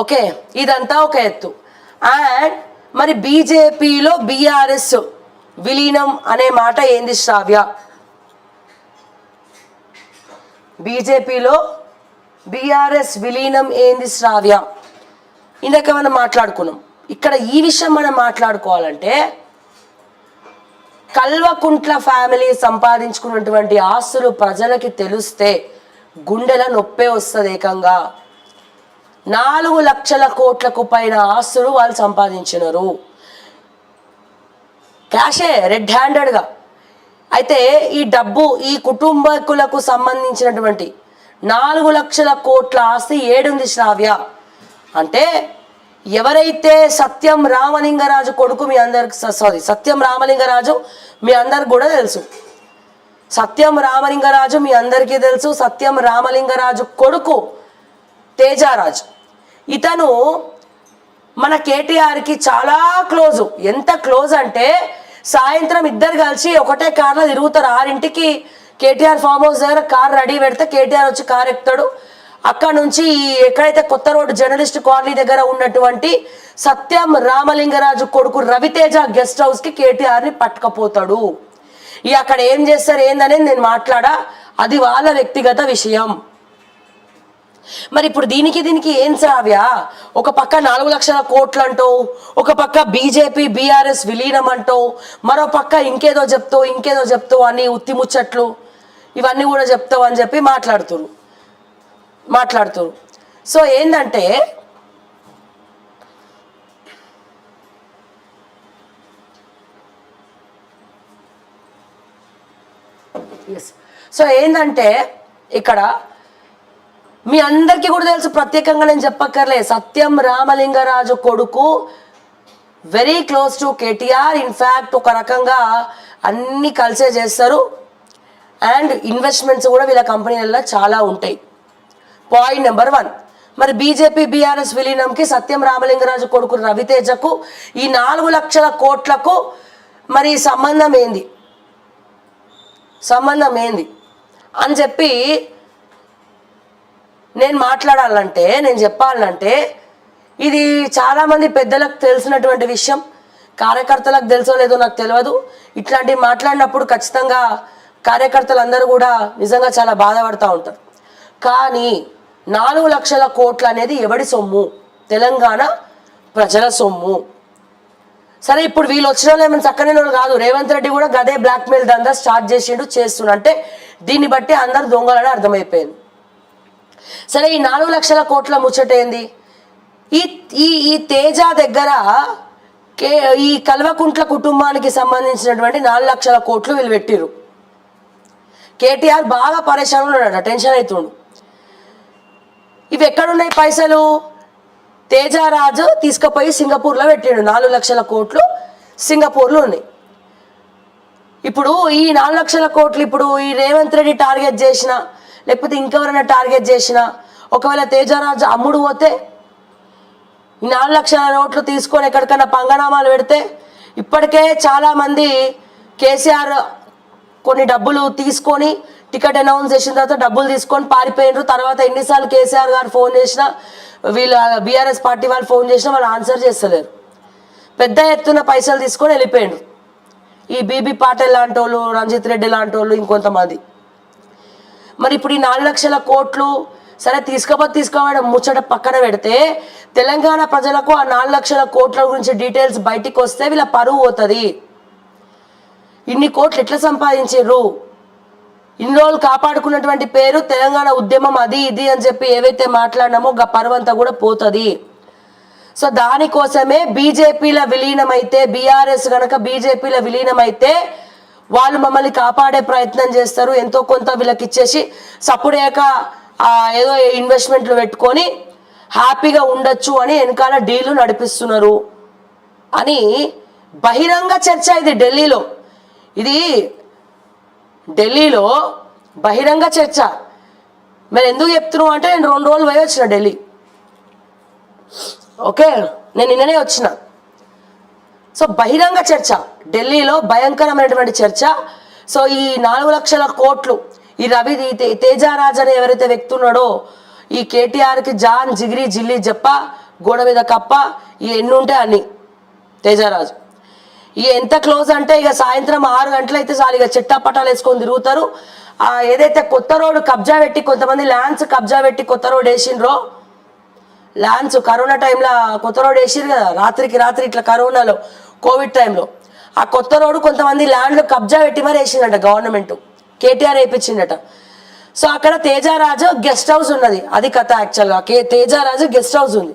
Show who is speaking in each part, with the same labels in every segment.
Speaker 1: Okay, ఇదంతా ఒక ఎత్తు. అండ్ మరి బీజేపీలో బీఆర్ఎస్ విలీనం అనే మాట ఏంది శ్రావ్య? బీజేపీలో బీఆర్ఎస్ విలీనం ఏంది శ్రావ్య? ఇందాక మనం మాట్లాడుకున్నాం. ఇక్కడ ఈ విషయం మనం మాట్లాడుకోవాలంటే కల్వకుంట్ల ఫ్యామిలీ సంపాదించుకున్నటువంటి ఆస్తులు ప్రజలకి తెలిస్తే గుండెల నొప్పే వస్తుంది. ఏకంగా 4 లక్షల కోట్లకు పైన ఆస్తులు వాళ్ళు సంపాదించినారు, క్యాషే, రెడ్ హ్యాండెడ్గా. అయితే ఈ డబ్బు ఈ కుటుంబకులకు సంబంధించినటువంటి 4 లక్షల కోట్ల ఆస్తి ఏడుంది శ్రావ్య అంటే, ఎవరైతే సత్యం రామలింగరాజు కొడుకు, మీ అందరికి సత్యం రామలింగరాజు మీ అందరికి కూడా తెలుసు. సత్యం రామలింగరాజు మీ అందరికీ తెలుసు. సత్యం రామలింగరాజు కొడుకు తేజారాజు, ఇతను మన కేటీఆర్కి చాలా క్లోజు. ఎంత క్లోజ్ అంటే సాయంత్రం ఇద్దరు కలిసి ఒకటే కార్లో తిరుగుతారు. 6ంటికి కేటీఆర్ ఫామ్ హౌస్ దగ్గర కార్ రెడీ పెడితే కేటీఆర్ వచ్చి కార్ ఎక్కుతాడు. అక్కడ నుంచి ఎక్కడైతే కొత్త రోడ్డు జర్నలిస్ట్ కాలనీ దగ్గర ఉన్నటువంటి సత్యం రామలింగరాజు కొడుకు రవితేజ గెస్ట్ హౌస్కి కేటీఆర్ని పట్టుకపోతాడు. ఇక అక్కడ ఏం చేస్తారు ఏందనేది నేను మాట్లాడా, అది వాళ్ళ వ్యక్తిగత విషయం. మరి ఇప్పుడు దీనికి ఏం శ్రావ్య? ఒక పక్క 4 లక్షల కోట్లు అంటూ, ఒక పక్క బీజేపీ బీఆర్ఎస్ విలీనం అంటూ, మరో పక్క ఇంకేదో చెప్తావు అని ఉత్తిముచ్చట్లు ఇవన్నీ కూడా చెప్తావు అని చెప్పి మాట్లాడుతురు. సో ఏంటంటే ఇక్కడ మీ అందరికీ కూడా తెలుసు, ప్రత్యేకంగా నేను చెప్పక్కర్లే, సత్యం రామలింగరాజు కొడుకు very close to KTR. In fact ఒక రకంగా అన్నీ కలిసే చేస్తారు. అండ్ ఇన్వెస్ట్మెంట్స్ కూడా వీళ్ళ కంపెనీలలో చాలా ఉంటాయి. పాయింట్ నెంబర్ 1, మరి బీజేపీ బీఆర్ఎస్ విలీనంకి సత్యం రామలింగరాజు కొడుకు రవితేజకు ఈ 4 లక్షల కోట్లకు మరి సంబంధం ఏంది అని చెప్పి నేను చెప్పాలంటే ఇది చాలామంది పెద్దలకు తెలిసినటువంటి విషయం. కార్యకర్తలకు తెలుసో లేదో నాకు తెలియదు. ఇట్లాంటివి మాట్లాడినప్పుడు ఖచ్చితంగా కార్యకర్తలందరూ కూడా నిజంగా చాలా బాధపడుతూ ఉంటారు. కానీ 4 లక్షల కోట్లు అనేది ఎవడి సొమ్ము? తెలంగాణ ప్రజల సొమ్ము. సరే, ఇప్పుడు వీళ్ళు వచ్చిన వాళ్ళు ఏమైనా చక్కనే వాళ్ళు కాదు. రేవంత్ రెడ్డి కూడా గదే బ్లాక్మెయిల్ దందా స్టార్ట్ చేస్తున్నా అంటే దీన్ని బట్టి అందరు దొంగలని అర్థమైపోయింది. సరే, ఈ 4 లక్షల కోట్ల ముచ్చట ఏంది? ఈ తేజ దగ్గర ఈ కల్వకుంట్ల కుటుంబానికి సంబంధించినటువంటి 4 లక్షల కోట్లు వీళ్ళు పెట్టిరు. కేటీఆర్ బాగా పరేషాన్లో ఉన్నాడు, టెన్షన్ అవుతుండు. ఇవి ఎక్కడున్నాయి పైసలు? తేజారాజు తీసుకుపోయి సింగపూర్లో పెట్టిండు. 4 లక్షల కోట్లు సింగపూర్లో ఉన్నాయి. ఇప్పుడు ఈ 4 లక్షల కోట్లు ఇప్పుడు ఈ రేవంత్ రెడ్డి టార్గెట్ చేసిన, లేకపోతే ఇంకెవరైనా టార్గెట్ చేసిన, ఒకవేళ తేజారాజు అమ్ముడు పోతే ఈ 4 లక్షల నోట్లు తీసుకొని ఎక్కడికైనా పంగనామాలు పెడితే, ఇప్పటికే చాలామంది కేసీఆర్ కొన్ని డబ్బులు తీసుకొని టికెట్ అనౌన్స్ చేసిన తర్వాత డబ్బులు తీసుకొని పారిపోయినారు. తర్వాత ఎన్నిసార్లు కేసీఆర్ గారు ఫోన్ చేసినా, వీళ్ళు బీఆర్ఎస్ పార్టీ వాళ్ళు ఫోన్ చేసినా వాళ్ళు ఆన్సర్ చేస్తలేరు. పెద్ద ఎత్తున పైసలు తీసుకొని వెళ్ళిపోయినారు. ఈ బీబీ పాటిల్ లాంటి వాళ్ళు, రంజిత్ రెడ్డి లాంటి వాళ్ళు, ఇంకొంతమంది. మరి ఇప్పుడు ఈ 4 లక్షల కోట్లు సరే తీసుకోవడం ముచ్చట పక్కన పెడితే, తెలంగాణ ప్రజలకు ఆ 4 లక్షల కోట్ల గురించి డీటెయిల్స్ బయటికి వస్తే వీళ్ళ పరువు పోతుంది. ఇన్ని కోట్లు ఎట్లా సంపాదించారు? ఇన్ని రోజులు కాపాడుకున్నటువంటి పేరు, తెలంగాణ ఉద్యమం అది ఇది అని చెప్పి ఏవైతే మాట్లాడినామో గా పరువంతా కూడా పోతుంది. సో దానికోసమే బీజేపీల విలీనమైతే, బీఆర్ఎస్ కనుక బీజేపీల విలీనమైతే వాళ్ళు మమ్మల్ని కాపాడే ప్రయత్నం చేస్తారు. ఎంతో కొంత వీళ్ళకి ఇచ్చేసి సప్పుడేక ఏదో ఇన్వెస్ట్మెంట్లు పెట్టుకొని హ్యాపీగా ఉండొచ్చు అని వెనకాల డీలు నడిపిస్తున్నారు అని బహిరంగ చర్చ. ఇది ఢిల్లీలో బహిరంగ చర్చ. మరి ఎందుకు చెప్తున్నావు అంటే, నేను 2 రోజులు పోయి వచ్చిన ఢిల్లీ. ఓకే, నేను నిన్ననే వచ్చిన. సో బహిరంగ చర్చ, ఢిల్లీలో భయంకరమైనటువంటి చర్చ. సో ఈ 4 లక్షల కోట్లు ఈ తేజారాజ్ అని ఎవరైతే వ్యక్తి ఉన్నాడో, ఈ కేటీఆర్కి జాన్ జిగిరి జిల్లి చెప్ప గోడ మీద కప్ప ఇక ఎన్ని ఉంటే అన్ని తేజరాజు. ఇక ఎంత క్లోజ్ అంటే ఇక సాయంత్రం 6 గంటలు అయితే చాలు ఇక చెట్టాపట్టాలు వేసుకొని తిరుగుతారు. ఏదైతే కొత్త రోడ్డు కబ్జా పెట్టి కొంతమంది ల్యాండ్స్ కబ్జా పెట్టి కొత్త రోడ్ వేసిండ్రో, ల్యాండ్స్ కరోనా టైంలో కొత్త రోడ్ వేసిరు కదా, రాత్రికి రాత్రి ఇట్లా కరోనాలో కోవిడ్ టైంలో ఆ కొత్త రోడ్డు కొంతమంది ల్యాండ్లు కబ్జా పెట్టి మరి వేసిందట గవర్నమెంట్, కేటీఆర్ వేయించిందట. సో అక్కడ తేజరాజు గెస్ట్ హౌస్ ఉన్నది, అది కథ యాక్చువల్గా. తేజరాజు గెస్ట్ హౌస్ ఉంది.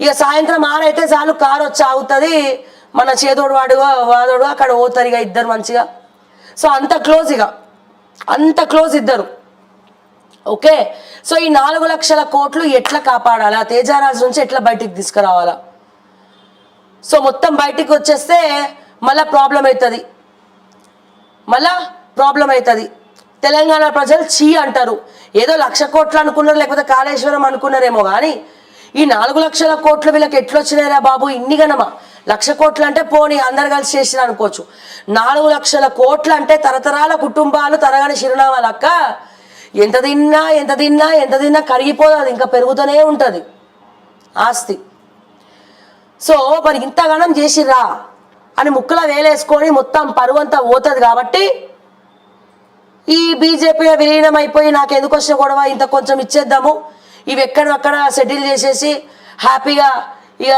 Speaker 1: ఇక సాయంత్రం 6 అయితే చాలు కారు వచ్చి ఆగుతుంది, మన చేదోడు వాదోడు అక్కడ పోతారు ఇక ఇద్దరు మంచిగా. సో అంత క్లోజ్, ఇక అంత క్లోజ్ ఇద్దరు. ఓకే, సో ఈ 4 లక్షల కోట్లు ఎట్లా కాపాడాలా, తేజరాజు నుంచి ఎట్లా బయటికి తీసుకురావాలా? సో మొత్తం బయటికి వచ్చేస్తే మళ్ళా ప్రాబ్లం అవుతుంది. తెలంగాణ ప్రజలు చీ అంటారు. ఏదో 1,00,000 కోట్లు అనుకున్నారు, లేకపోతే కాళేశ్వరం అనుకున్నారేమో, కానీ ఈ 4 లక్షల కోట్లు వీళ్ళకి ఎట్లొచ్చినాయిరా బాబు, ఇన్ని గనమా. 1,00,000 కోట్లు అంటే పోనీ అందరు కలిసి చేసిన అనుకోవచ్చు, 4 లక్షల కోట్లు అంటే తరతరాల కుటుంబాలు తరగని చిరునామాలు అక్క. ఎంత తిన్నా కరిగిపోదు, అది ఇంకా పెరుగుతూనే ఉంటుంది ఆస్తి. సో మరి ఇంతగానం చేసిర్రా అని ముక్కల వేలేసుకొని మొత్తం పరువంతా పోతుంది. కాబట్టి ఈ బీజేపీలో విలీనం అయిపోయి నాకు ఎందుకు వచ్చిన గొడవ, ఇంత కొంచెం ఇచ్చేద్దాము, ఇవి ఎక్కడక్కడ సెటిల్ చేసేసి హ్యాపీగా ఇక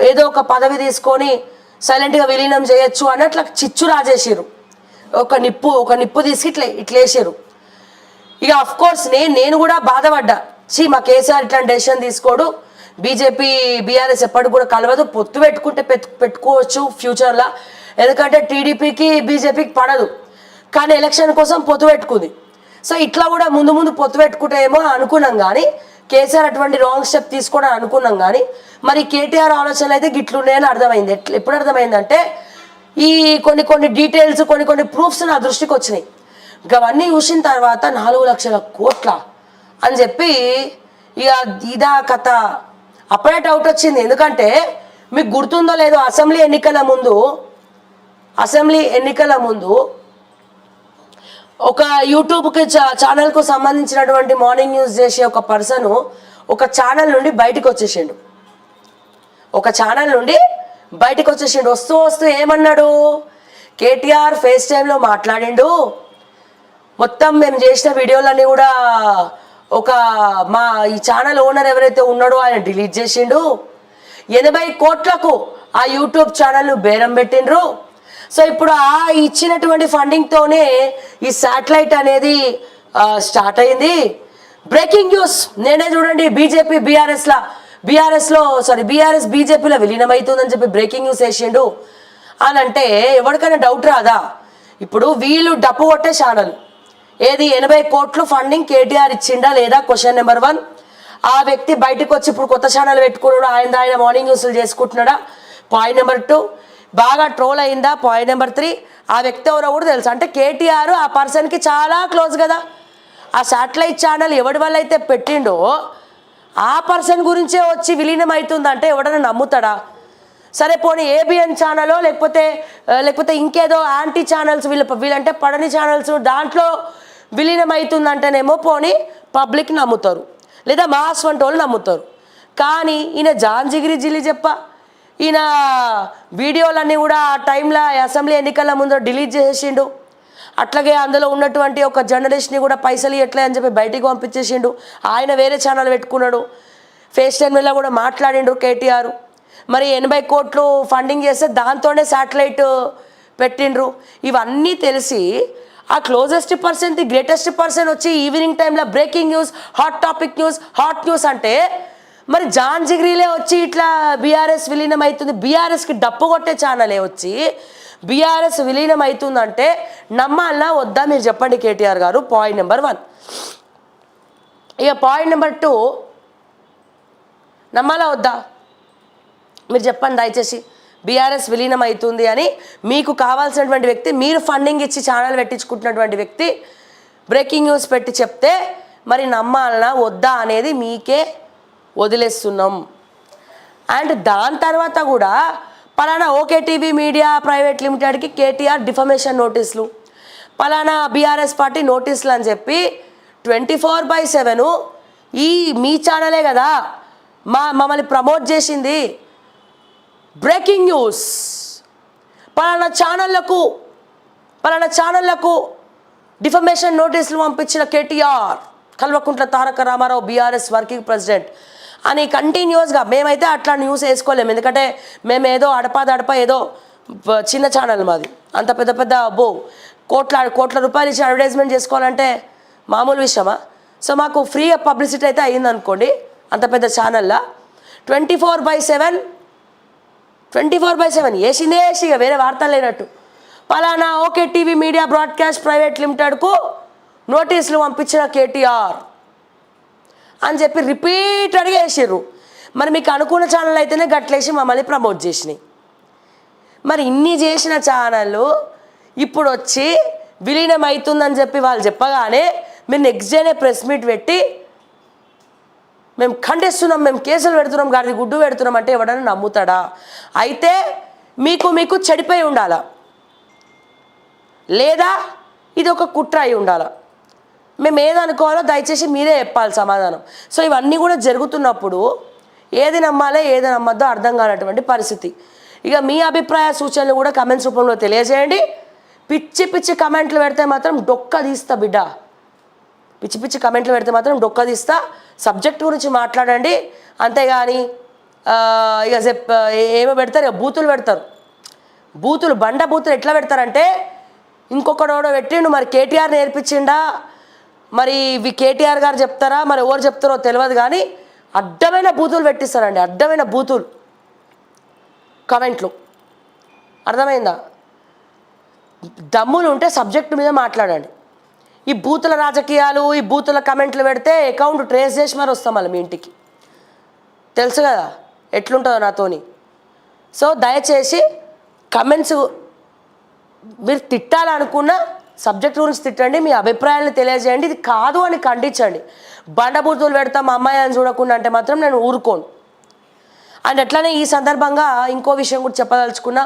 Speaker 1: ఏదో ఒక పదవి తీసుకొని సైలెంట్గా విలీనం చేయొచ్చు అన్నట్లు చిచ్చు రాజేసారు. ఒక నిప్పు తీసి ఇట్లేసారు. ఇక అఫ్కోర్స్ నేను కూడా బాధపడ్డా, మా కేసీఆర్ ఇట్లాంటి డెసిషన్ తీసుకోడు, బీజేపీ బీఆర్ఎస్ ఎప్పటికి కూడా కలవదు, పొత్తు పెట్టుకుంటే పెట్టుకోవచ్చు ఫ్యూచర్లో, ఎందుకంటే టీడీపీకి బీజేపీకి పడదు, కానీ ఎలక్షన్ కోసం పొత్తు పెట్టుకుంది. సో ఇట్లా కూడా ముందు పొత్తు పెట్టుకుంటేమో అనుకున్నాం, కానీ కేసీఆర్ అటువంటి రాంగ్ స్టెప్ తీసుకోవడం అనుకున్నాం. కానీ మరి కేటీఆర్ ఆలోచనలు అయితే గిట్లున్నాయని అర్థమైంది. ఎప్పుడు అర్థమైందంటే ఈ కొన్ని డీటెయిల్స్ కొన్ని ప్రూఫ్స్ నా దృష్టికి వచ్చినాయి. అవన్నీ చూసిన తర్వాత 4 లక్షల కోట్ల అని చెప్పి ఇక ఇదా కథ. అప్పుడే డౌట్ వచ్చింది, ఎందుకంటే మీకు గుర్తుందో లేదో అసెంబ్లీ ఎన్నికల ముందు ఒక యూట్యూబ్కి ఛానల్కు సంబంధించినటువంటి మార్నింగ్ న్యూస్ చేసే ఒక పర్సన్ ఒక ఛానల్ నుండి బయటకు వచ్చేసిండు. వస్తూ ఏమన్నాడు, కేటీఆర్ ఫేస్ టైంలో మాట్లాడిండు, మొత్తం మేము చేసిన వీడియోలన్నీ కూడా మా ఈ ఛానల్ ఓనర్ ఎవరైతే ఉన్నాడో ఆయన డిలీట్ చేసిండు, 80 కోట్లకు ఆ యూట్యూబ్ ఛానల్ బేరం పెట్టిండ్రు. సో ఇప్పుడు ఆ ఇచ్చినటువంటి ఫండింగ్తోనే ఈ శాటిలైట్ అనేది స్టార్ట్ అయింది. బ్రేకింగ్ న్యూస్, నేనే చూడండి బీఆర్ఎస్ బీజేపీలో విలీనం అవుతుందని చెప్పి బ్రేకింగ్ న్యూస్ వేసిండు అని అంటే ఎవరికైనా డౌట్ రాదా? ఇప్పుడు వీళ్ళు డప్పు కొట్టే ఛానల్ ఏది, 80 కోట్లు ఫండింగ్ కేటీఆర్ ఇచ్చిండా లేదా? Question number 1. ఆ వ్యక్తి బయటకు వచ్చి ఇప్పుడు కొత్త ఛానల్ పెట్టుకున్నాడు, ఆయన మార్నింగ్ న్యూస్లు చేసుకుంటున్నాడా? Point number 2. బాగా ట్రోల్ అయిందా? Point number 3. ఆ వ్యక్తి ఎవరో కూడా తెలుసు, అంటే కేటీఆర్ ఆ పర్సన్కి చాలా క్లోజ్ కదా. ఆ శాటిలైట్ ఛానల్ ఎవడి వల్ల అయితే పెట్టిండో ఆ పర్సన్ గురించే వచ్చి విలీనం అవుతుందంటే ఎవడన్నా నమ్ముతాడా? సరే పోనీ ఏబిఎన్ ఛానల్ లేకపోతే ఇంకేదో యాంటీ ఛానల్స్ వీళ్ళంటే పడని ఛానల్స్ దాంట్లో విలీనం అవుతుందంటేనేమో పోనీ పబ్లిక్ నమ్ముతారు, లేదా మాస్ వంటి వాళ్ళు నమ్ముతారు. కానీ ఈయన జాంజిగిరి జిల్లి ఈయన వీడియోలన్నీ కూడా ఆ టైంలో అసెంబ్లీ ఎన్నికల ముందు డిలీట్ చేసేసిండు. అట్లాగే అందులో ఉన్నటువంటి ఒక జర్నలిస్ట్ని కూడా పైసలు ఇవ్వట్లే అని చెప్పి బయటికి పంపించేసిండు. ఆయన వేరే ఛానల్ పెట్టుకున్నాడు. ఫేస్ టైంలో కూడా మాట్లాడిండు కేటీఆర్. మరి 80 కోట్లు ఫండింగ్ చేస్తే దాంతోనే శాటిలైట్ పెట్టిండ్రు. ఇవన్నీ తెలిసి ఆ closest person, the greatest person వచ్చి ఈవినింగ్ టైంలో బ్రేకింగ్ న్యూస్, హాట్ న్యూస్ అంటే మరి జాంజిగిరిలే వచ్చి ఇట్లా బీఆర్ఎస్ విలీనం అవుతుంది, బీఆర్ఎస్కి డప్పు కొట్టే ఛానలే వచ్చి బీఆర్ఎస్ విలీనం అవుతుందంటే నమ్మాలనా వద్దా మీరు చెప్పండి కేటీఆర్ గారు. Point number 1. ఇక పాయింట్ నెంబర్ 2, నమ్మాలా వద్దా మీరు చెప్పండి దయచేసి. బీఆర్ఎస్ విలీనం అవుతుంది అని మీకు కావాల్సినటువంటి వ్యక్తి, మీరు ఫండింగ్ ఇచ్చి ఛానల్ పెట్టించుకుంటున్నటువంటి వ్యక్తి బ్రేకింగ్ న్యూస్ పెట్టి చెప్తే మరి నమ్మాలనా వద్దా అనేది మీకే వదిలేస్తున్నాం. అండ్ దాని తర్వాత కూడా పలానా ఓకే టీవీ మీడియా ప్రైవేట్ లిమిటెడ్కి కేటీఆర్ డిఫమేషన్ నోటీసులు, పలానా బీఆర్ఎస్ పార్టీ నోటీసులు అని చెప్పి 24/7 ఈ మీ ఛానలే కదా మమ్మల్ని ప్రమోట్ చేసింది. బ్రేకింగ్ న్యూస్, పలానా ఛానళ్లకు డిఫమేషన్ నోటీసులు పంపించిన KTR, Kalvakuntla Taraka Ramarao BRS working president అని కంటిన్యూస్గా. మేమైతే అట్లా న్యూస్ వేసుకోలేము, ఎందుకంటే మేము ఏదో అడపా ఏదో చిన్న ఛానల్ మాది. అంత పెద్ద కోట్ల రూపాయలు ఇచ్చి అడ్వర్టైజ్మెంట్ చేసుకోవాలంటే మామూలు విషయమా? సో మాకు ఫ్రీగా పబ్లిసిటీ అయితే అయ్యిందనుకోండి అంత పెద్ద ఛానల్లా. 24/7 వేసిందే ఇక వేరే వార్తలు లేనట్టు. పలానా okay TV media broadcast private లిమిటెడ్కు నోటీసులు పంపించిన కేటీఆర్ అని చెప్పి రిపీటెడ్గా వేసిర్రు. మరి మీకు అనుకున్న ఛానల్ అయితేనే గట్లేసి మమ్మల్ని ప్రమోట్ చేసినాయి. మరి ఇన్ని చేసిన ఛానళ్ళు ఇప్పుడు వచ్చి విలీనం అవుతుందని చెప్పి వాళ్ళు చెప్పగానే మీరు నెక్స్ట్ డేనే ప్రెస్ మీట్ పెట్టి మేము ఖండిస్తున్నాం, మేము కేసులు పెడుతున్నాం, గాడిది గుడ్డు పెడుతున్నాం అంటే ఎవడన్నా నమ్ముతాడా? అయితే మీకు చెడిపోయి ఉండాలా, లేదా ఇది ఒక కుట్ర అయి ఉండాలా? మేము ఏదనుకోవాలో దయచేసి మీరే చెప్పాలి సమాధానం. సో ఇవన్నీ కూడా జరుగుతున్నప్పుడు ఏది నమ్మాలో ఏది నమ్మద్దో అర్థం కానటువంటి పరిస్థితి. ఇక మీ అభిప్రాయ సూచనలు కూడా కమెంట్స్ రూపంలో తెలియజేయండి. పిచ్చి కమెంట్లు పెడితే మాత్రం డొక్క తీస్తా బిడ్డ, పిచ్చి కమెంట్లు పెడితే మాత్రం డొక్క తీస్తా. సబ్జెక్ట్ గురించి మాట్లాడండి, అంతేగాని ఇక ఏమో పెడతారు, ఇక బూతులు పెడతారు. బండ బూతులు ఎట్లా పెడతారంటే, ఇంకొకడోడో పెట్టిండు, మరి కేటీఆర్ నేర్పించిండా, మరి ఇవి కేటీఆర్ గారు చెప్తారా, మరి ఎవరు చెప్తారో తెలియదు, కానీ అడ్డమైన బూతులు పెట్టిస్తారండి, అడ్డమైన బూతులు కమెంట్లు. అర్థమైందా? దమ్ములు ఉంటే సబ్జెక్టు మీద మాట్లాడండి. ఈ బూతుల రాజకీయాలు, ఈ బూతుల కమెంట్లు పెడితే అకౌంట్ ట్రేస్ చేసి మరి వస్తాం మళ్ళీ మీ ఇంటికి. తెలుసు కదా ఎట్లుంటుందో నాతోని. సో దయచేసి కమెంట్స్ మీరు తిట్టాలనుకున్న సబ్జెక్ట్ గురించి తిట్టండి, మీ అభిప్రాయాలను తెలియజేయండి. ఇది కాదు అని ఖండించండి. బండబూతులు పెడతాం అమ్మాయి అని చూడకుండా అంటే మాత్రం నేను ఊరుకోను. అండ్ అట్లనే ఈ సందర్భంగా ఇంకో విషయం కూడా చెప్పదలుచుకున్నా.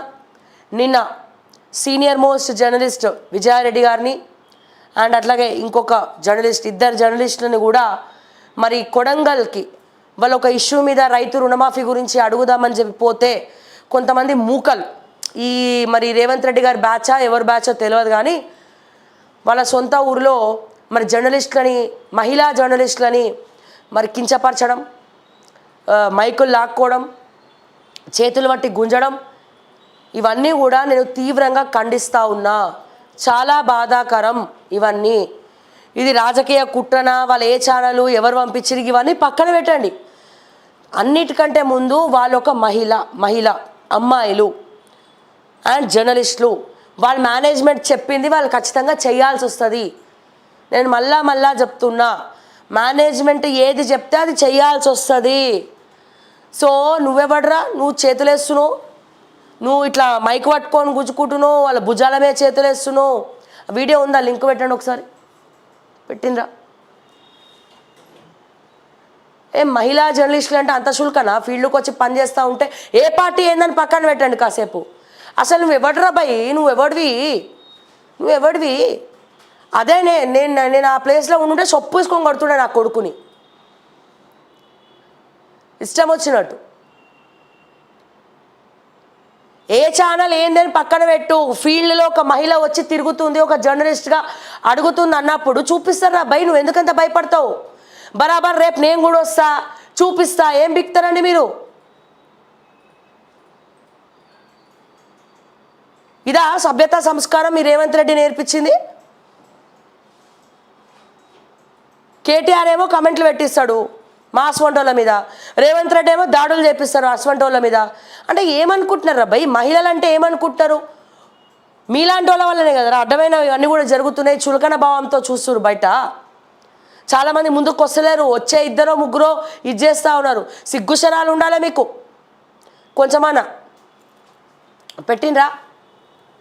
Speaker 1: నిన్న సీనియర్ మోస్ట్ జర్నలిస్ట్ విజయారెడ్డి గారిని అండ్ అట్లాగే ఇంకొక జర్నలిస్ట్, ఇద్దరు జర్నలిస్టులని కూడా మరి కొడంగల్కి వాళ్ళు ఒక ఇష్యూ మీద రైతు రుణమాఫీ గురించి అడుగుదామని చెప్పి పోతే కొంతమంది మూకలు, ఈ మరి రేవంత్ రెడ్డి గారి బ్యాచా ఎవరి బ్యాచో తెలియదు, కానీ వాళ్ళ సొంత ఊరిలో మరి జర్నలిస్టులని, మహిళా జర్నలిస్టులని మరి కించపరచడం, మైకులు లాక్కోవడం, చేతులు పట్టి గుంజడం, ఇవన్నీ కూడా నేను తీవ్రంగా ఖండిస్తూ ఉన్నా. చాలా బాధాకరం ఇవన్నీ. ఇది రాజకీయ కుట్రన, వాళ్ళు ఏ ఛానలు ఎవరు పంపించిరు ఇవన్నీ పక్కన పెట్టండి. అన్నిటికంటే ముందు వాళ్ళు ఒక మహిళ అమ్మాయిలు అండ్ జర్నలిస్టులు, వాళ్ళ మేనేజ్మెంట్ చెప్పింది వాళ్ళు ఖచ్చితంగా చేయాల్సి వస్తుంది. నేను మళ్ళా చెప్తున్నా, మేనేజ్మెంట్ ఏది చెప్తే అది చేయాల్సి వస్తుంది. సో నువ్వెవడరా, నువ్వు చేతులేస్తున్నావు, నువ్వు ఇట్లా మైక్ పట్టుకొని గుచ్చుకుంటున్నావు, వాళ్ళ భుజాల మీద చేతులేస్తున్నావు. వీడియో ఉందా? లింక్ పెట్టండి ఒకసారి. పెట్టిండ్రా? మహిళా జర్నలిస్టులు అంటే అంత శుల్కనా? ఫీల్డ్కి వచ్చి పని చేస్తూ ఉంటే ఏ పార్టీ ఏందని పక్కన పెట్టండి కాసేపు. అసలు నువ్వెవడరా భయ్, నువ్వెవడివి? అదే నేను ఆ ప్లేస్లో ఉండుంటే చొప్పూసుకొని కొడుతుండే నా కొడుకుని ఇష్టం వచ్చినట్టు. ఏ ఛానల్ ఏందని పక్కన పెట్టు. ఫీల్డ్లో ఒక మహిళ వచ్చి తిరుగుతుంది, ఒక జర్నలిస్ట్గా అడుగుతుంది అన్నప్పుడు చూపిస్తారా భయ్? నువ్వు ఎందుకంత భయపడతావు? బరాబర్ రేపు నేను కూడా వస్తా, చూపిస్తా. ఏం బిక్తారండి మీరు? ఇదా సభ్యత సంస్కారం మీ రేవంత్ రెడ్డి నేర్పించింది? కేటీఆర్ ఏమో కమెంట్లు పెట్టిస్తాడు మా అస్వంటోళ్ళ మీద, రేవంత్ రెడ్డి ఏమో దాడులు చేపిస్తారు అస్వంటోళ్ళ మీద. అంటే ఏమనుకుంటున్నారు అబ్బాయి? మహిళలు అంటే ఏమనుకుంటున్నారు? మీలాంటి వాళ్ళ వల్లనే కదా అడ్డమైన ఇవన్నీ కూడా జరుగుతున్నాయి. చులకన భావంతో చూస్తున్నారు బయట. చాలామంది ముందుకు వస్తలేరు, వచ్చే ఇద్దరో ముగ్గురో ఇది చేస్తూ ఉన్నారు. సిగ్గుశరాలు ఉండాలి మీకు కొంచెమన్నా. పెట్టిండ్రా?